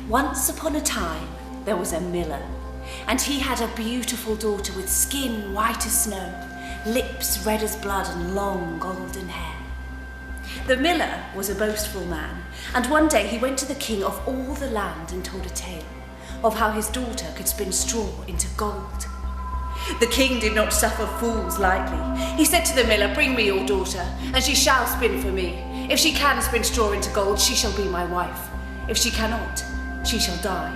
Once upon a time, there was a miller, and he had a beautiful daughter with skin white as snow, lips red as blood, and long golden hair. The miller was a boastful man, and one day he went to the king of all the land and told a tale of how his daughter could spin straw into gold. The king did not suffer fools lightly. He said to the miller, "Bring me your daughter, and she shall spin for me. If she can spin straw into gold, she shall be my wife. If she cannot, she shall die."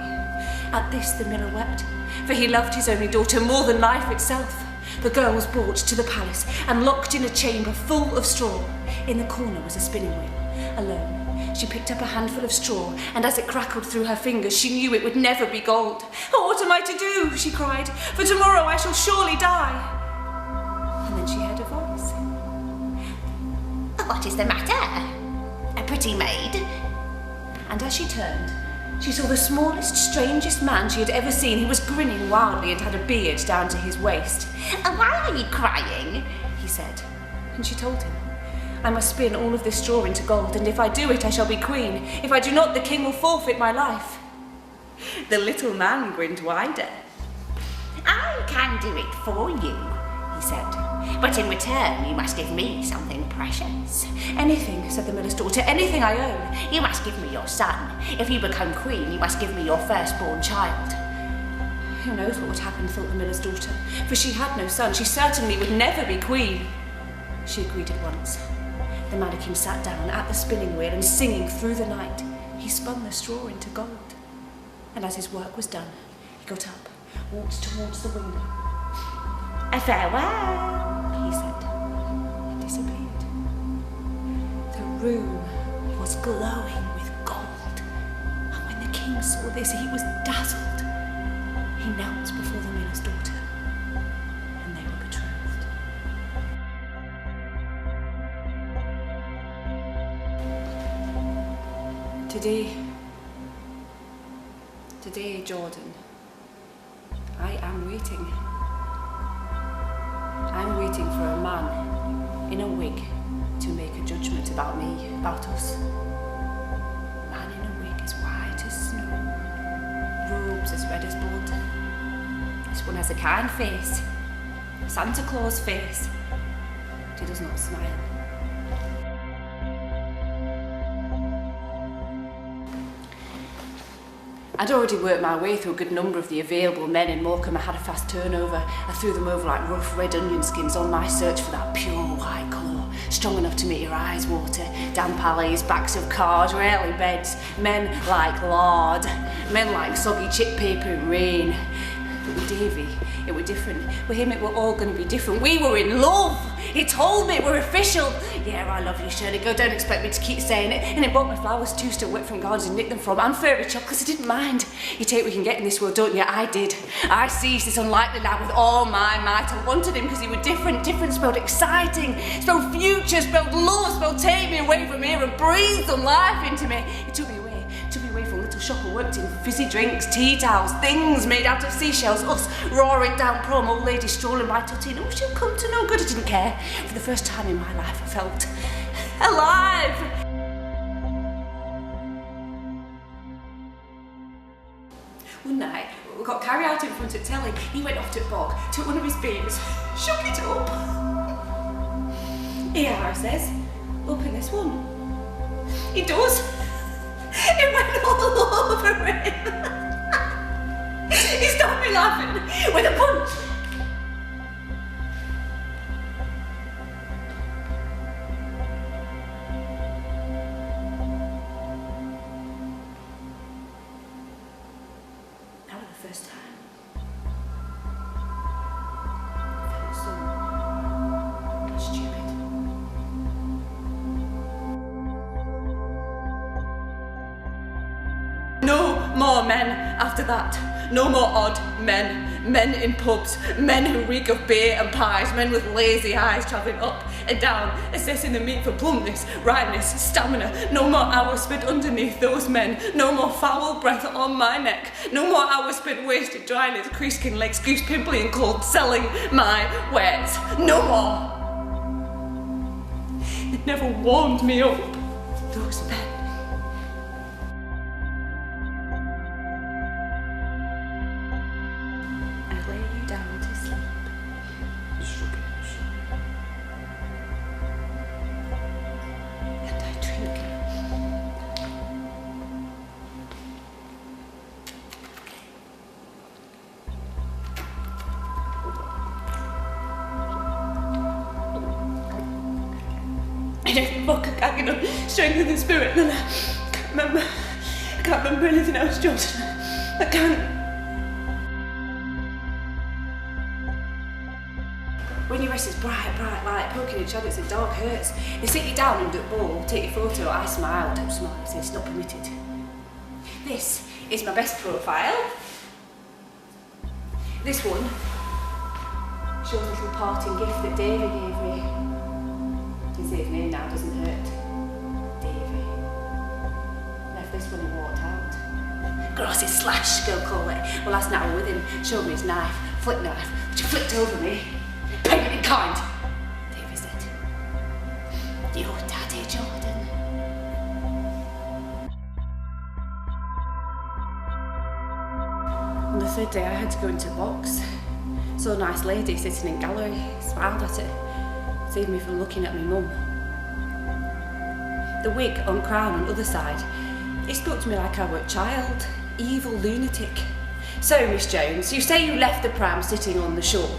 At this the miller wept, for he loved his only daughter more than life itself. The girl was brought to the palace and locked in a chamber full of straw. In the corner was a spinning wheel. Alone, she picked up a handful of straw, and as it crackled through her fingers, she knew it would never be gold. "Oh, what am I to do?" she cried, "for tomorrow I shall surely die." And then she heard a voice. "What is the matter? A pretty maid?" And as she turned, she saw the smallest, strangest man she had ever seen. He was grinning wildly and had a beard down to his waist. "Why are you crying?" he said. And she told him, "I must spin all of this straw into gold, and if I do it, I shall be queen. If I do not, the king will forfeit my life." The little man grinned wider. "I can do it for you," he said. "But in return, you must give me something precious." "Anything," said the miller's daughter, "anything I own." "You must give me your son. If you become queen, you must give me your firstborn child." Who knows what would happen, thought the miller's daughter, for she had no son. She certainly would never be queen. She agreed at once. The mannequin sat down at the spinning wheel, and singing through the night, he spun the straw into gold. And as his work was done, he got up, walked towards the window. "Farewell," he said, and disappeared. The room was glowing with gold, and when the king saw this, he was dazzled. He knelt before the miller's daughter, and they were betrothed. Today, Jordan, I am waiting. I'm waiting for a man in a wig to make a judgment about me, about us. A man in a wig as white as snow, robes as red as blood. This one has a kind face, a Santa Claus face, but he does not smile. I'd already worked my way through a good number of the available men in Morecambe. I had a fast turnover. I threw them over like rough red onion skins on my search for that pure white colour, strong enough to make your eyes water. Damp alleys, backs of cars, rarely beds, men like lard, men like soggy chip paper in rain. But with Davy, it were different. With him, it were all going to be different. We were in love. He told me it were official. "Yeah, I love you, Shirley. Go, don't expect me to keep saying it." And it bought me flowers too, still wet from gardens, and nicked them from. And fairy chocolates, I didn't mind. You take what you can get in this world, don't you? I did. I seized this unlikely lad with all my might. I wanted him because he were different. Different spelled exciting, spelled future, spelled love, spelled take me away from here and breathe some life into me. He took me away from a little shop I worked in. Fizzy drinks, tea towels, things made out of seashells, us roaring down prom, old lady strolling by tutting. Oh, she'll come to no good. I didn't care. For the first time in my life, I felt alive. One night, we got carried out in front of telly. He went off to the bog, took one of his beers, shook it up. "Here," I says, "open this one." He does. It went all over him. He stopped me laughing with a punch. That was the first time. I felt so stupid. No more men after that. No more odd men. Men in pubs. Men who reek of beer and pies. Men with lazy eyes travelling up and down, assessing the meat for plumpness, ripeness, stamina. No more hours spent underneath those men. No more foul breath on my neck. No more hours spent wasted drying his creasing legs, goose pimply and cold, selling my wares. No more. They never warmed me up, those men. drink. I don't fuck a gagging on strength of the spirit, and then I can't remember anything else, Jordan. I can't. When your wrist is bright light, poking each other, it's a dog hurts. They sit you down under the ball, take your photo, I smile, don't smile, I say it's not permitted. This is my best profile. This one shows a little parting gift that Davy gave me. You can see his name now, doesn't hurt. Davy. Left this when he walked out. Grossy slash, girl call it. Well, last night I was with him, showed me his knife, flick knife, which he flicked over me. Payment in kind, Davy said. Your daddy, Jordan. On the third day I had to go into the box. Saw a nice lady sitting in gallery, smiled at her, saved me from looking at my mum. The wig on crown on the other side, it spoke to me like I were a child, evil lunatic. So, Miss Jones, you say you left the pram sitting on the shore.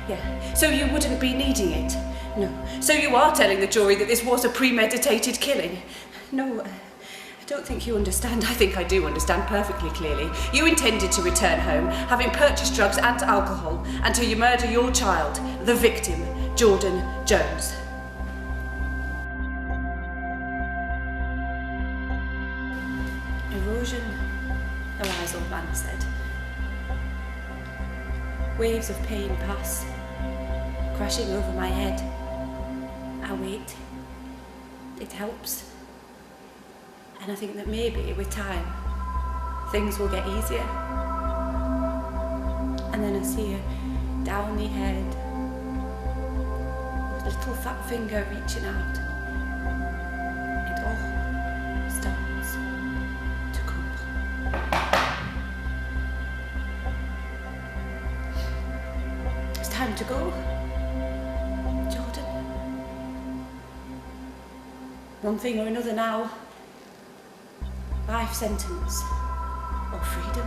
Yeah, so you wouldn't be needing it? No. So you are telling the jury that this was a premeditated killing? No, I don't think you understand. I think I do understand perfectly clearly. You intended to return home, having purchased drugs and alcohol, until you murder your child, the victim, Jordan Jones. Erosion, a wise old man said. Waves of pain pass, crashing over my head. I wait. It helps. And I think that maybe with time, things will get easier. And then I see a downy head, a little fat finger reaching out. It all starts to come. It's time to go, Jordan. One thing or another now. Life sentence or freedom.